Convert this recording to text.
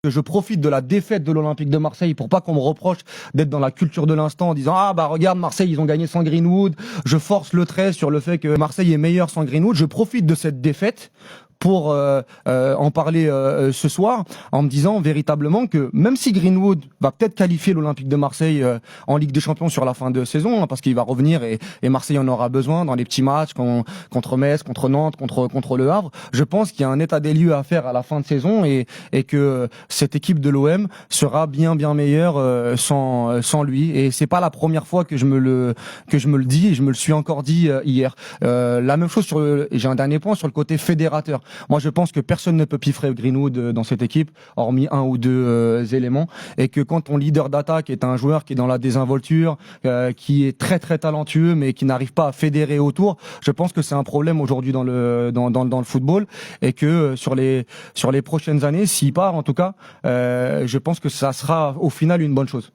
Que je profite de la défaite de l'Olympique de Marseille pour pas qu'on me reproche d'être dans la culture de l'instant en disant ah bah regarde Marseille ils ont gagné sans Greenwood, je force le trait sur le fait que Marseille est meilleur sans Greenwood, je profite de cette défaite pour en parler ce soir en me disant véritablement que même si Greenwood va peut-être qualifier l'Olympique de Marseille en Ligue des Champions sur la fin de saison, hein, parce qu'il va revenir et Marseille en aura besoin dans les petits matchs contre Metz, contre Nantes, contre Le Havre, je pense qu'il y a un état des lieux à faire à la fin de saison et que cette équipe de l'OM sera bien meilleure sans lui, et c'est pas la première fois que je me le dis, et je me le suis encore dit hier. La même chose j'ai un dernier point sur le côté fédérateur. Moi, je pense que personne ne peut piffrer Greenwood dans cette équipe, hormis un ou deux éléments, et que quand ton leader d'attaque est un joueur qui est dans la désinvolture, qui est très talentueux, mais qui n'arrive pas à fédérer autour, je pense que c'est un problème aujourd'hui dans le football, et que sur les prochaines années, s'il part en tout cas, je pense que ça sera au final une bonne chose.